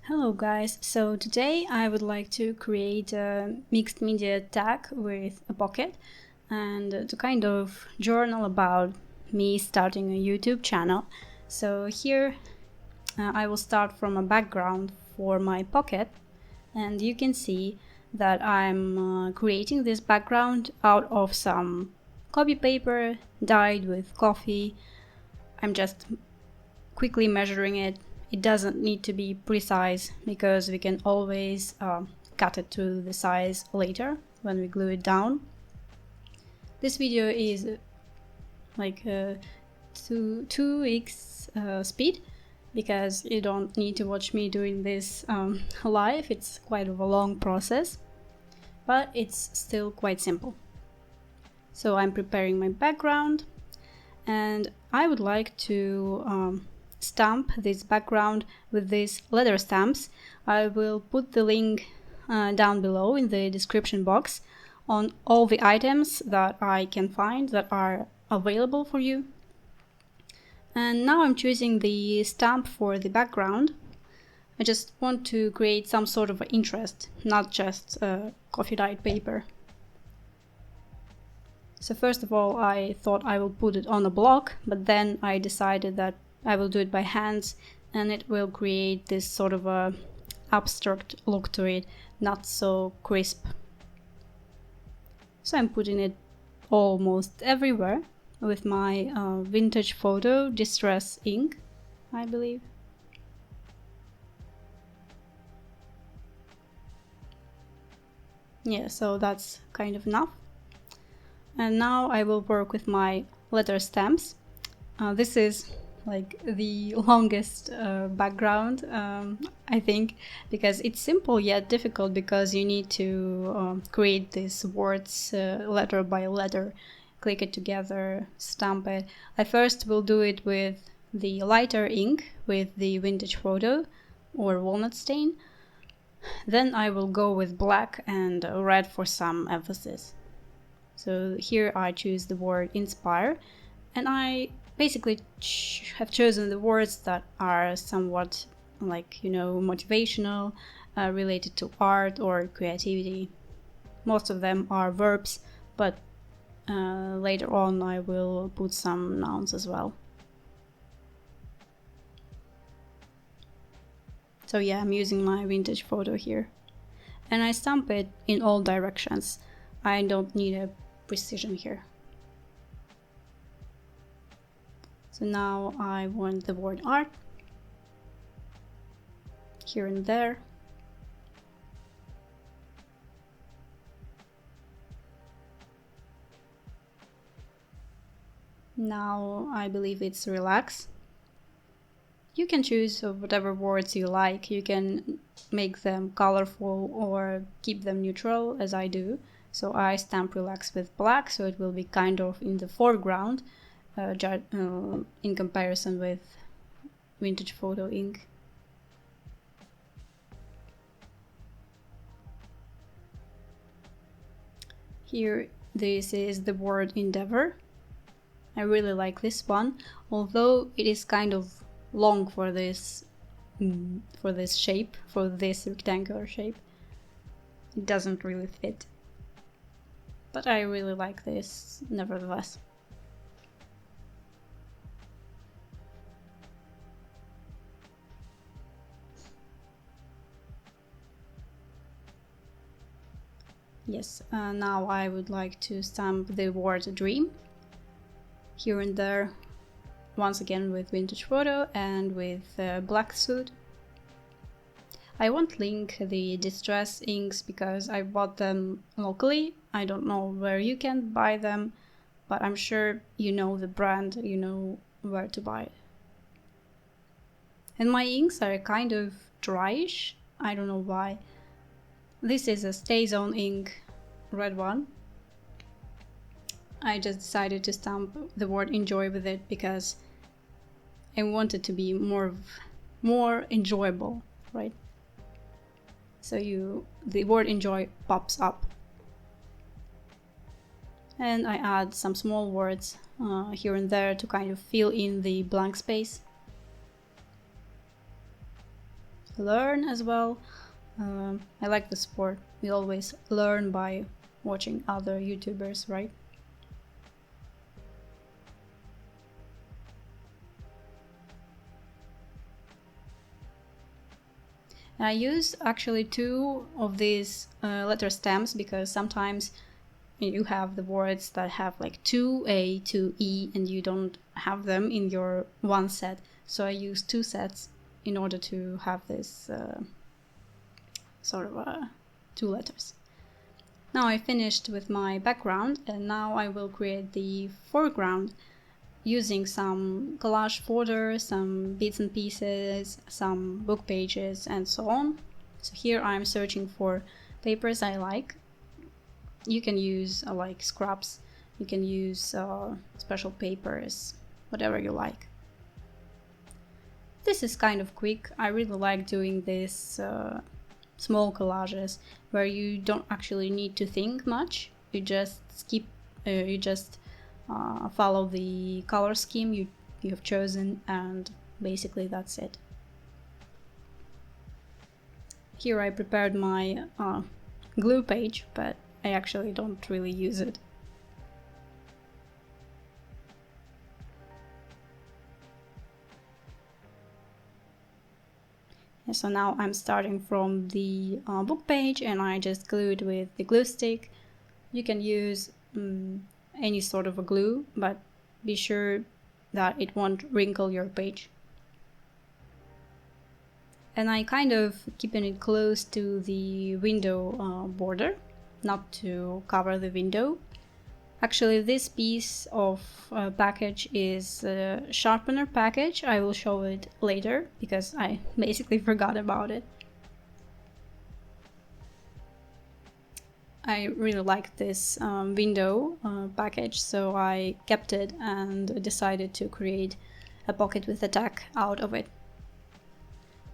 Hello guys, so today I would like to create a mixed media tag with a pocket and to kind of journal about me starting a YouTube channel. So here I will start from a background for my pocket, and you can see that I'm creating this background out of some copy paper dyed with coffee. I'm just quickly measuring it. It doesn't need to be precise because we can always cut it to the size later when we glue it down. This video is like 2x speed because you don't need to watch me doing this live. It's quite of a long process, but it's still quite simple. So I'm preparing my background, and I would like to stamp this background with these leather stamps. I will put the link down below in the description box on all the items that I can find that are available for you. And now I'm choosing the stamp for the background. I just want to create some sort of interest, not just coffee dyed paper. So first of all, I thought I will put it on a block, but then I decided that I will do it by hands, and it will create this sort of a abstract look to it, not so crisp. So I'm putting it almost everywhere with my vintage photo distress ink, I believe. Yeah, so that's kind of enough. And now I will work with my letter stamps. This is like the longest background, I think, because it's simple yet difficult because you need to create these words letter by letter, click it together, stamp it. I first will do it with the lighter ink with the vintage photo or walnut stain. Then I will go with black and red for some emphasis. So here I choose the word inspire, and I basically have chosen the words that are somewhat like, motivational, related to art or creativity. Most of them are verbs, but later on I will put some nouns as well. So yeah, I'm using my vintage photo here. And I stamp it in all directions. I don't need a precision here. So now I want the word art here and there. Now I believe it's relax. You can choose whatever words you like. You can make them colorful or keep them neutral, as I do. So I stamp relax with black, so it will be kind of in the foreground in comparison with vintage photo ink. Here, this is the word endeavor. I really like this one, although it is kind of long for this shape, for this rectangular shape. It doesn't really fit, but I really like this nevertheless. Yes, now I would like to stamp the word dream here and there, once again with vintage photo and with black suit. I won't link the distress inks because I bought them locally. I don't know where you can buy them, but I'm sure you know the brand, you know where to buy it. And my inks are kind of dryish, I don't know why. This is a StayZone ink, red one. I just decided to stamp the word enjoy with it because I want it to be more enjoyable, right? So the word enjoy pops up. And I add some small words here and there to kind of fill in the blank space. learn as well. I like the sport. We always learn by watching other YouTubers, right? I use actually 2 of these letter stems because sometimes you have the words that have like 2A, 2E, and you don't have them in your one set. So I use 2 sets in order to have this sort of 2 letters. Now I finished with my background, and now I will create the foreground using some collage fodder, some bits and pieces, some book pages, and so on. So here I'm searching for papers I like. You can use like scraps, you can use special papers, whatever you like. This is kind of quick. I really like doing this small collages where you don't actually need to think much. You just follow the color scheme you have chosen, and basically that's it. Here I prepared my glue page, but I actually don't really use it. Yeah, so now I'm starting from the book page, and I just glue it with the glue stick. You can use any sort of a glue, but be sure that it won't wrinkle your page. And I kind of keeping it close to the window border, not to cover the window. Actually, this piece of package is a sharpener package. I will show it later because I basically forgot about it. I really like this window package, so I kept it and decided to create a pocket with a tag out of it.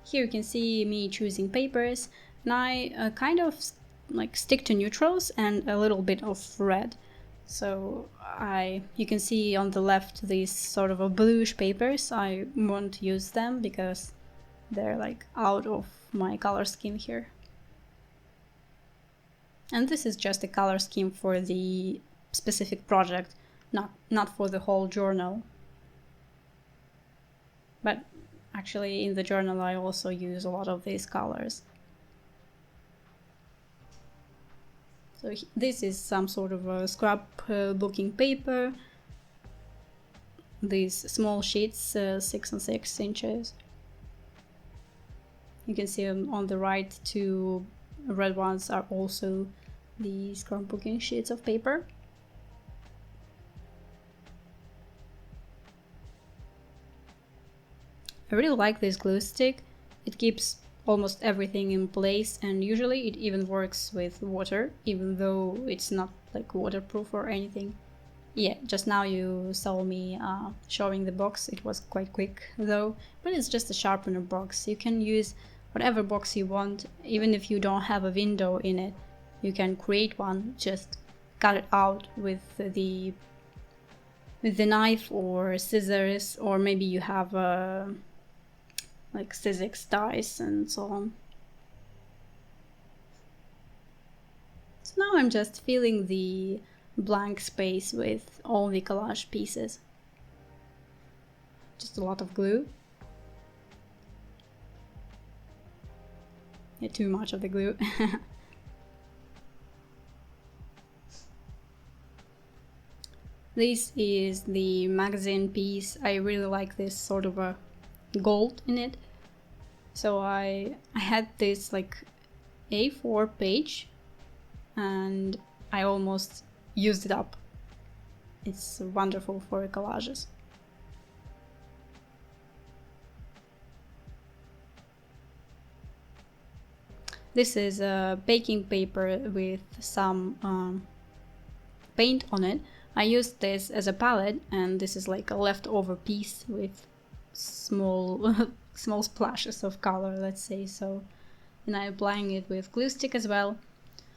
Here you can see me choosing papers, and I kind of like stick to neutrals and a little bit of red. So you can see on the left these sort of a bluish papers. I won't use them because they're like out of my color scheme here. And this is just a color scheme for the specific project, not for the whole journal. But actually in the journal I also use a lot of these colors. So this is some sort of a scrapbooking paper. These small sheets, 6 and 6 inches. You can see on the right 2 red ones are also the scrapbooking sheets of paper. I really like this glue stick. It keeps almost everything in place, and usually it even works with water, even though it's not like waterproof or anything. Yeah, just now you saw me showing the box. It was quite quick though, but it's just a sharpener box. You can use whatever box you want, even if you don't have a window in it. You can create one, just cut it out with the knife or scissors, or maybe you have like Sizzix dies and so on. So now I'm just filling the blank space with all the collage pieces. Just a lot of glue. Yeah, too much of the glue. This is the magazine piece. I really like this sort of a gold in it. So I had this like A4 page and I almost used it up. It's wonderful for collages. This is a baking paper with some paint on it. I used this as a palette, and this is like a leftover piece with small small splashes of color, let's say so. And I'm applying it with glue stick as well.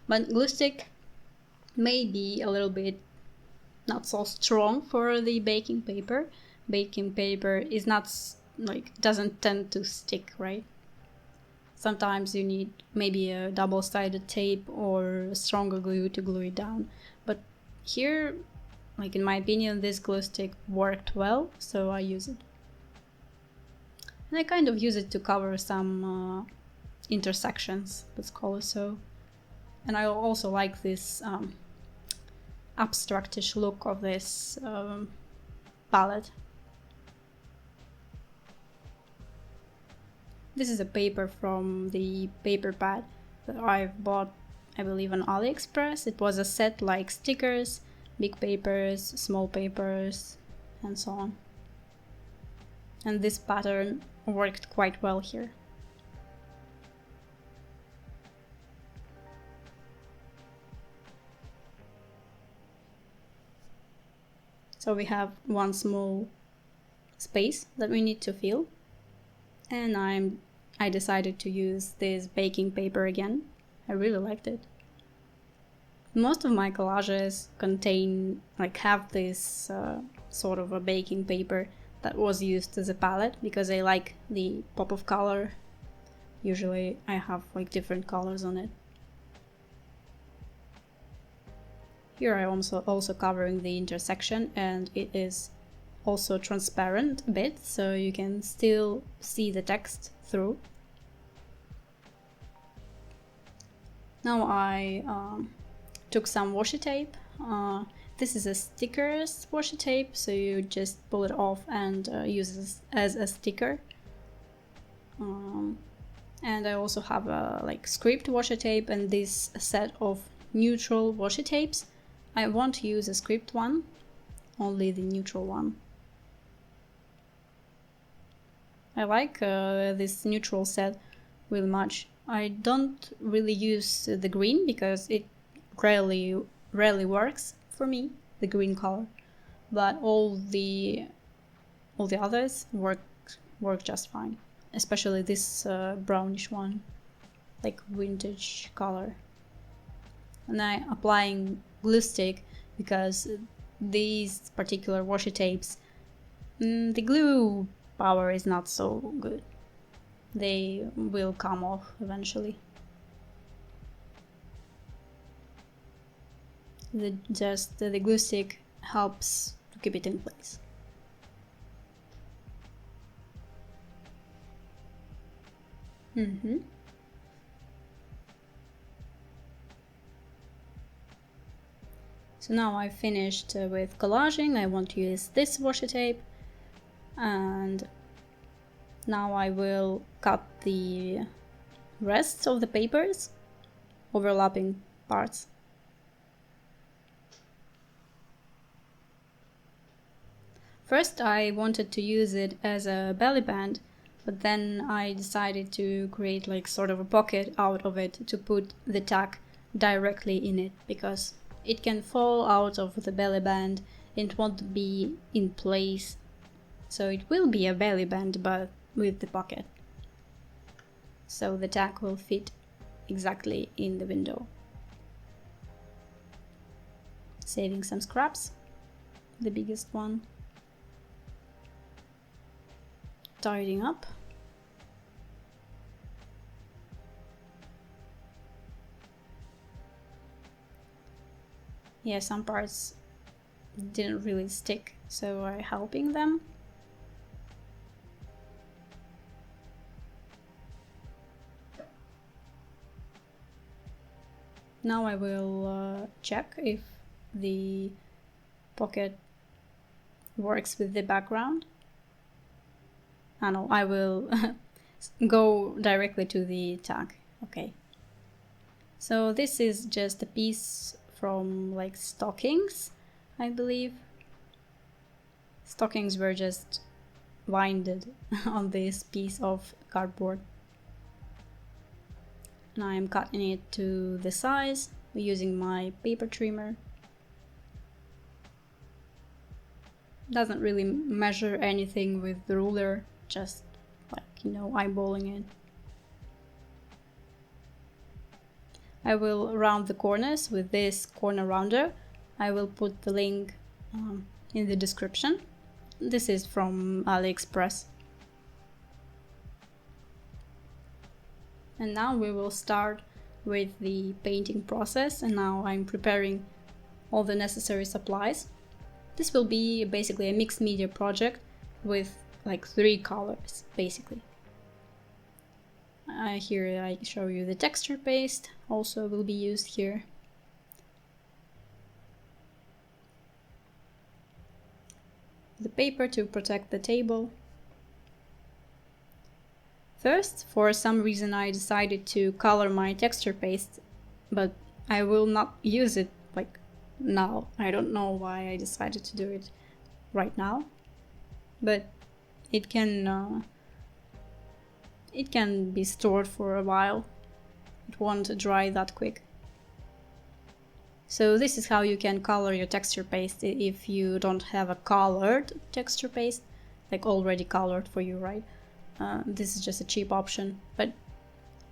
But glue stick may be a little bit not so strong for the baking paper. Baking paper is not like, doesn't tend to stick, right? Sometimes you need maybe a double-sided tape or stronger glue to glue it down. But here, like in my opinion, this glue stick worked well, so I use it. And I kind of use it to cover some intersections, let's call it so. And I also like this abstractish look of this palette. This is a paper from the paper pad that I've bought, I believe, on AliExpress. It was a set like stickers, big papers, small papers, and so on. And this pattern worked quite well here. So we have one small space that we need to fill. And I decided to use this baking paper again. I really liked it. Most of my collages have this sort of a baking paper that was used as a palette because I like the pop of color. Usually I have like different colors on it. Here I'm also covering the intersection, and it is also transparent a bit, so you can still see the text through. Now I took some washi tape. This is a stickers washi tape, so you just pull it off and use it as a sticker. And I also have a script washi tape and this set of neutral washi tapes. I won't use a script one, only the neutral one. I like this neutral set really much. I don't really use the green because it rarely works for me, the green color. But all the others work just fine. Especially this brownish one, like vintage color. And I'm applying glue stick because these particular washi tapes, the glue power is not so good. They will come off eventually. The glue stick helps to keep it in place. So now I've finished with collaging. I want to use this washi tape, and now I will cut the rest of the papers, overlapping parts. First I wanted to use it as a belly band, but then I decided to create sort of a pocket out of it to put the tag directly in it, because it can fall out of the belly band and it won't be in place. So it will be a belly band, but with the pocket. So the tag will fit exactly in the window. Saving some scraps, the biggest one. Tidying up. Yeah, some parts didn't really stick, so I'm helping them. Now I will check if the pocket works with the background. No, I will go directly to the tag. Okay. So this is just a piece from stockings, I believe. Stockings were just winded on this piece of cardboard. And I am cutting it to the size using my paper trimmer. Doesn't really measure anything with the ruler, just eyeballing it. I will round the corners with this corner rounder. I will put the link in the description. This is from AliExpress. And now we will start with the painting process, and now I'm preparing all the necessary supplies. This will be basically a mixed media project with like 3 colors basically. Here I show you the texture paste also will be used here. The paper to protect the table. First, for some reason I decided to color my texture paste, but I will not use it like now. I don't know why I decided to do it right now, but it can be stored for a while. It won't dry that quick. So this is how you can color your texture paste if you don't have a colored texture paste, like already colored for you, right? This is just a cheap option, but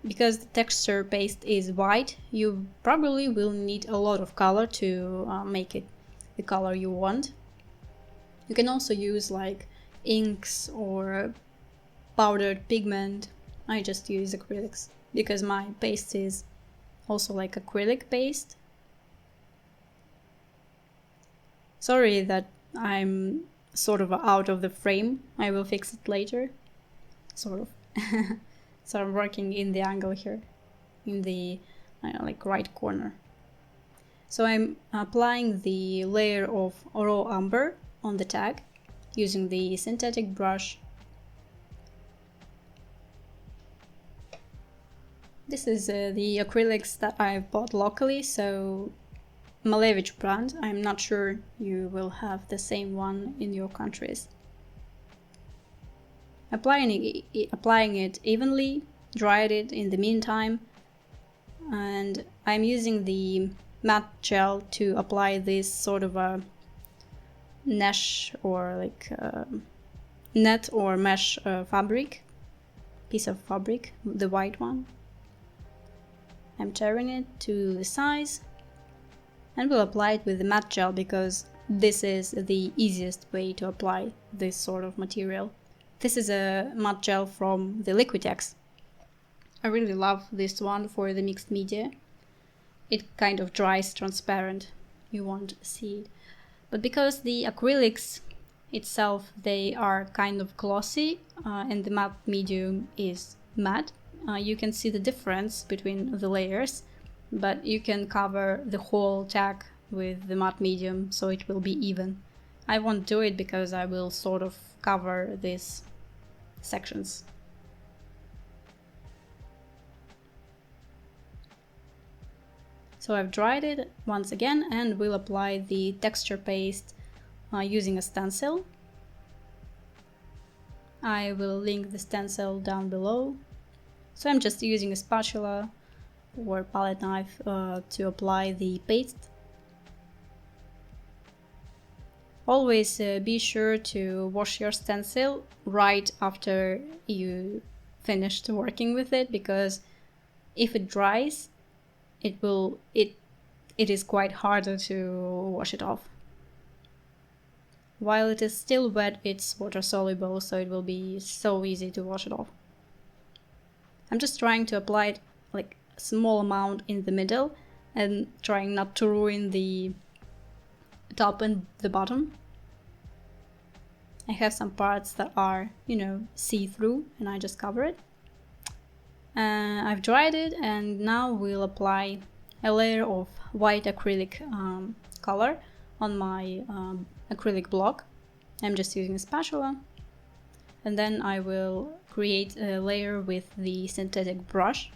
because the texture paste is white, you probably will need a lot of color to make it the color you want. You can also use like inks or powdered pigment. I just use acrylics because my paste is also like acrylic paste. Sorry that I'm sort of out of the frame. I will fix it later. Sort of. So I'm working in the angle here, in the like right corner. So I'm applying the layer of raw umber on the tag using the synthetic brush. This is the acrylics that I've bought locally, so Malevich brand. I'm not sure you will have the same one in your countries. Applying it evenly, dried it in the meantime, and I'm using the matte gel to apply this sort of a mesh or like net or mesh fabric, piece of fabric, the white one. I'm tearing it to the size and we'll apply it with the matte gel because this is the easiest way to apply this sort of material. This is a matte gel from the Liquitex. I really love this one for the mixed media. It kind of dries transparent, you won't see it. But because the acrylics itself, they are kind of glossy and the matte medium is matte, you can see the difference between the layers, but you can cover the whole tag with the matte medium so it will be even. I won't do it because I will sort of cover these sections. So I've dried it once again and we'll apply the texture paste using a stencil. I will link the stencil down below. So I'm just using a spatula or palette knife to apply the paste. Always be sure to wash your stencil right after you finished working with it, because if it dries, it is quite harder to wash it off. While it is still wet, it's water soluble, so it will be so easy to wash it off. I'm just trying to apply it like a small amount in the middle and trying not to ruin the top and the bottom. I have some parts that are, see-through, and I just cover it. I've dried it, and now we'll apply a layer of white acrylic color on my acrylic block. I'm just using a spatula, and then I will create a layer with the synthetic brush.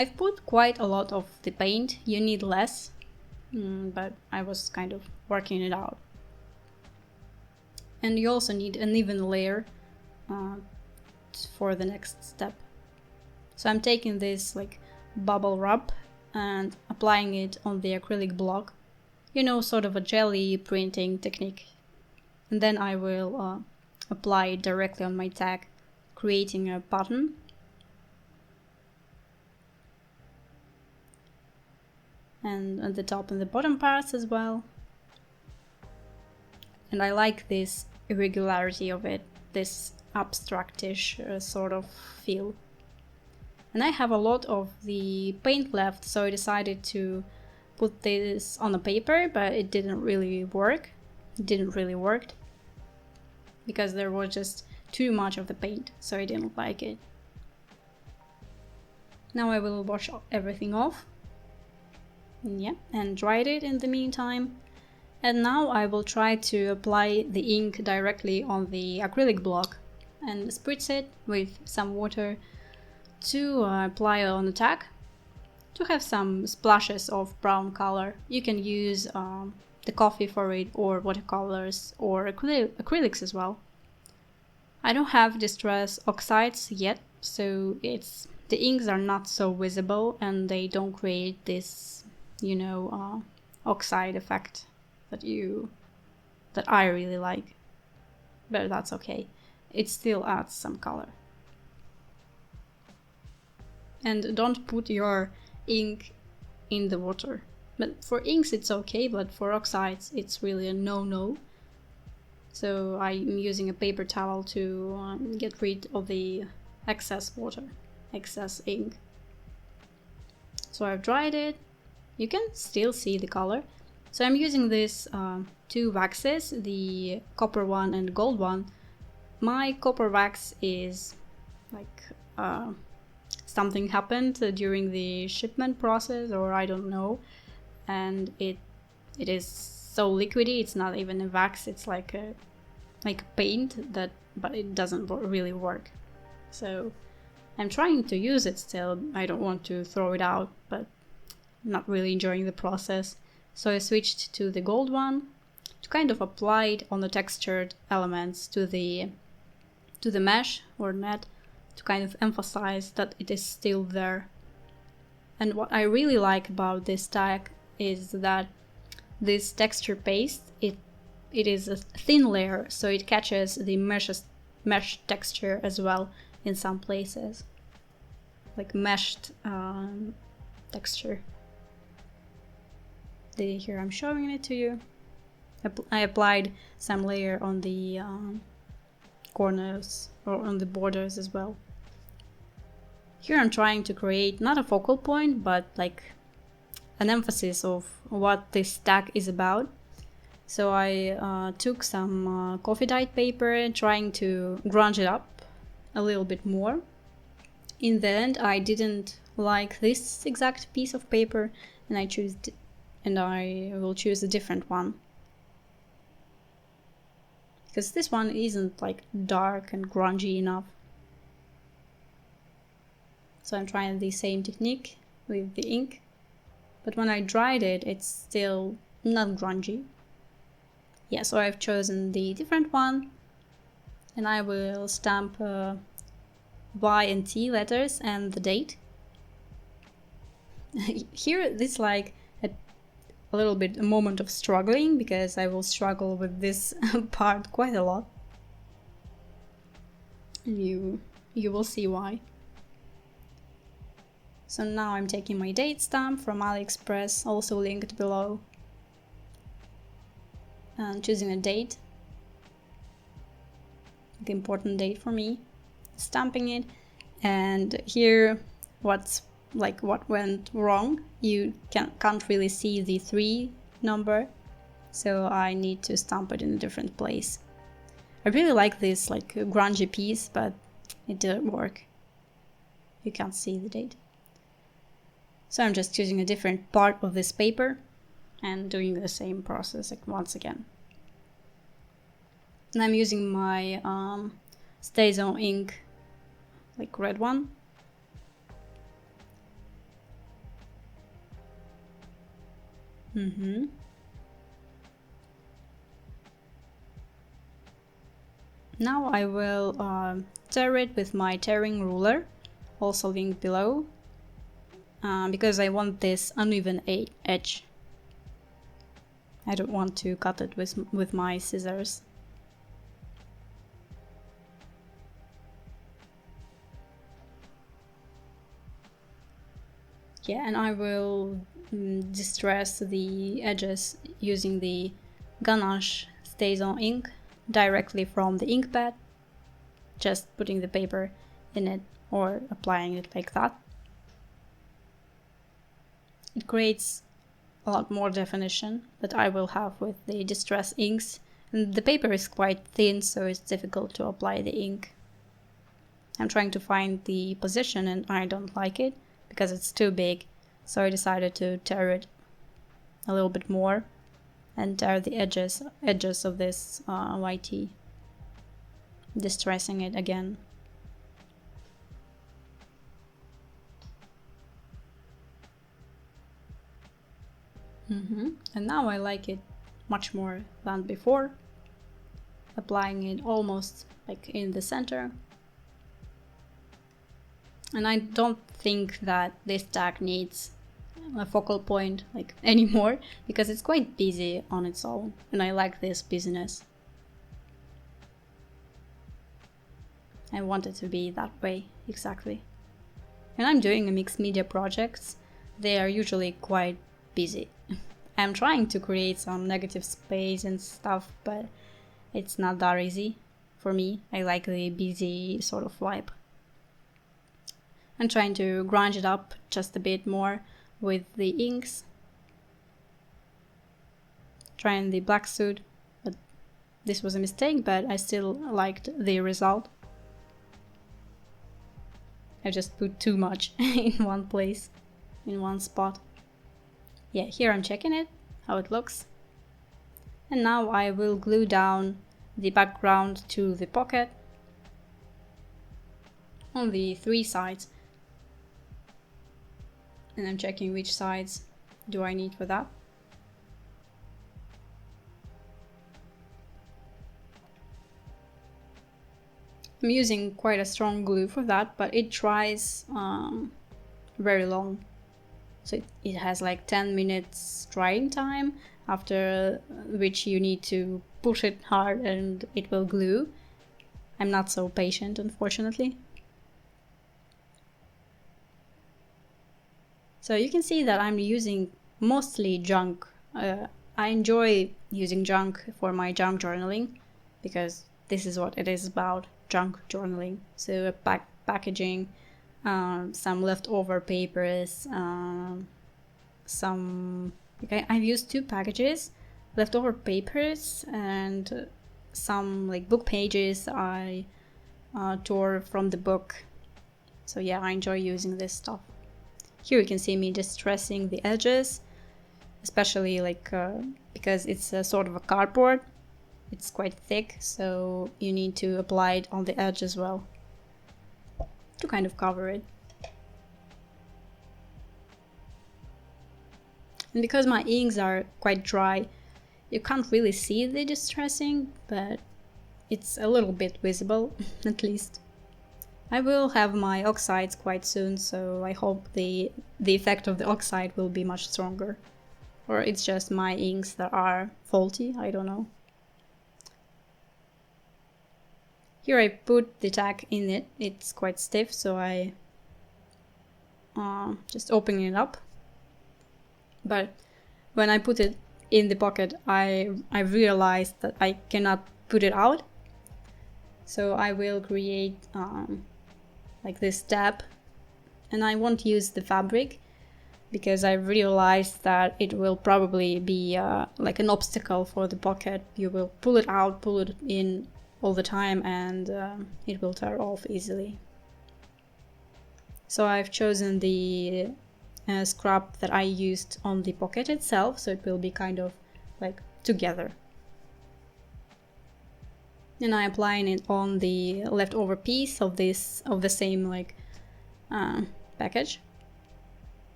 I've put quite a lot of the paint, you need less, but I was kind of working it out. And you also need an even layer for the next step. So I'm taking this like bubble wrap and applying it on the acrylic block, sort of a jelly printing technique. And then I will apply it directly on my tag, creating a pattern. And at the top and the bottom parts as well. And I like this irregularity of it, this abstractish sort of feel. And I have a lot of the paint left, so I decided to put this on a paper, but it didn't really work. It didn't really work because there was just too much of the paint, so I didn't like it. Now I will wash everything off. Yeah, and dried it in the meantime. And now I will try to apply the ink directly on the acrylic block and spritz it with some water to apply on the tack to have some splashes of brown color. You can use the coffee for it, or watercolors, or acrylics as well. I don't have distress oxides yet, so the inks are not so visible and they don't create this, you know, oxide effect that I really like. But that's okay. It still adds some color. And don't put your ink in the water. But for inks it's okay, but for oxides it's really a no-no. So I'm using a paper towel to get rid of the excess water, excess ink. So I've dried it. You can still see the color. So I'm using these two waxes, the copper one and gold one. My copper wax is like something happened during the shipment process, or I don't know, and it is so liquidy. It's not even a wax. It's like a paint but it doesn't really work. So I'm trying to use it still. I don't want to throw it out, but I'm not really enjoying the process. So I switched to the gold one to kind of apply it on the textured elements to the mesh or net, to kind of emphasize that it is still there. And what I really like about this tag is that this texture paste, it is a thin layer, so it catches the mesh texture as well in some places, like meshed texture. Here I'm showing it to you. I applied some layer on the corners or on the borders as well. Here I'm trying to create not a focal point, but like an emphasis of what this tag is about. So I took some coffee dyed paper, trying to grunge it up a little bit more. In the end, I didn't like this exact piece of paper, and I will choose a different one, because this one isn't like dark and grungy enough. So I'm trying the same technique with the ink, but when I dried it, it's still not grungy. Yeah, so I've chosen the different one, and I will stamp Y and T letters and the date. Here, this like a little bit a moment of struggling, because I will struggle with this part quite a lot. You will see why. So now I'm taking my date stamp from AliExpress, also linked below, and choosing a date, the important date for me, stamping it. And here what went wrong, you can't really see the 3 number, so I need to stamp it in a different place. I really like this like grungy piece, but it didn't work. You can't see the date. So I'm just choosing a different part of this paper and doing the same process once again. And I'm using my StazOn ink, like red one. Now I will tear it with my tearing ruler, also linked below, because I want this uneven edge. I don't want to cut it with my scissors. Yeah, and I will distress the edges using the ganache StazOn ink directly from the ink pad. just putting the paper in it or applying it like that. It creates a lot more definition that I will have with the distress inks, and the paper is quite thin, so it's difficult to apply the ink. I'm trying to find the position and I don't like it because it's too big, so I decided to tear it a little bit more and tear the edges of this YT, distressing it again. And now I like it much more than before, applying it almost like in the center. And I don't think that this tag needs a focal point like anymore, because it's quite busy on its own, and I like this busyness. I want it to be that way, exactly. When I'm doing a mixed media projects, they are usually quite busy. I'm trying to create some negative space and stuff, but it's not that easy for me. I like the busy sort of vibe. I'm trying to grunge it up just a bit more with the inks. Trying the black suit, but this was a mistake, but I still liked the result. I just put too much in one place, in one spot. Yeah, here I'm checking it, how it looks. And now I will glue down the background to the pocket on the 3 sides. And I'm checking which sides do I need for that. I'm using quite a strong glue for that, but it dries very long. So it has like 10 minutes drying time, after which you need to push it hard and it will glue. I'm not so patient, unfortunately. So you can see that I'm using mostly junk. I enjoy using junk for my junk journaling, because this is what it is about, junk journaling. So packaging, some leftover papers, I've used 2 packages, leftover papers, and some like book pages I tore from the book. So yeah, I enjoy using this stuff. Here you can see me distressing the edges, especially like because it's a sort of a cardboard. It's quite thick, so you need to apply it on the edge as well to kind of cover it. And because my inks are quite dry, you can't really see the distressing, but it's a little bit visible, at least. I will have my oxides quite soon, so I hope the effect of the oxide will be much stronger. Or it's just my inks that are faulty, I don't know. Here I put the tag in it, it's quite stiff, so I just open it up. But when I put it in the pocket, I realized that I cannot put it out. So I will create like this tab, and I won't use the fabric because I realized that it will probably be like an obstacle for the pocket. You will pull it out, pull it in all the time, and it will tear off easily. So I've chosen the scrap that I used on the pocket itself, so it will be kind of like together. And I'm applying it on the leftover piece of the same like package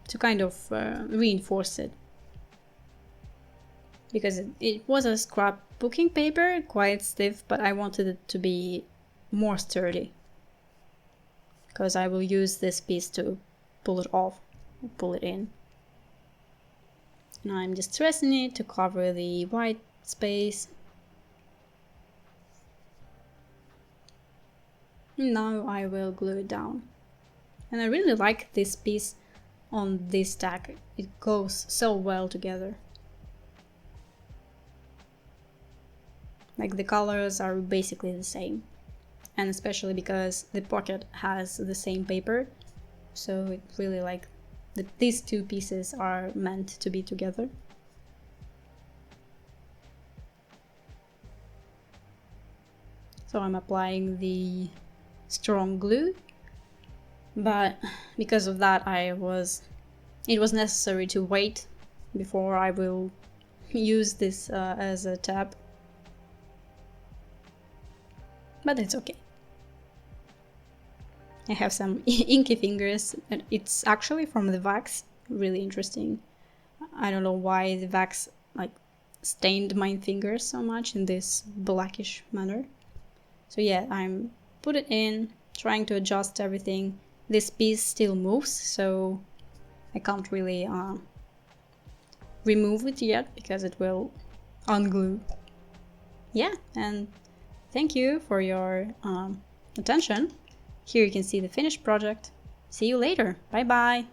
to kind of reinforce it, because it was a scrapbooking paper, quite stiff, but I wanted it to be more sturdy, because I will use this piece to pull it off, pull it in. And I'm distressing it to cover the white space. Now I will glue it down. And I really like this piece on this tag. It goes so well together. Like the colors are basically the same. and especially because the pocket has the same paper, so it really like these two pieces are meant to be together. So I'm applying the strong glue, but because of that it was necessary to wait before I will use this as a tab, but it's okay. I have some inky fingers, and it's actually from the wax. Really interesting. I don't know why the wax like stained my fingers so much in this blackish manner. So yeah, I'm put it in, trying to adjust everything. This piece still moves, so I can't really remove it yet because it will unglue. Yeah, and thank you for your attention. Here you can see the finished project. See you later. Bye bye.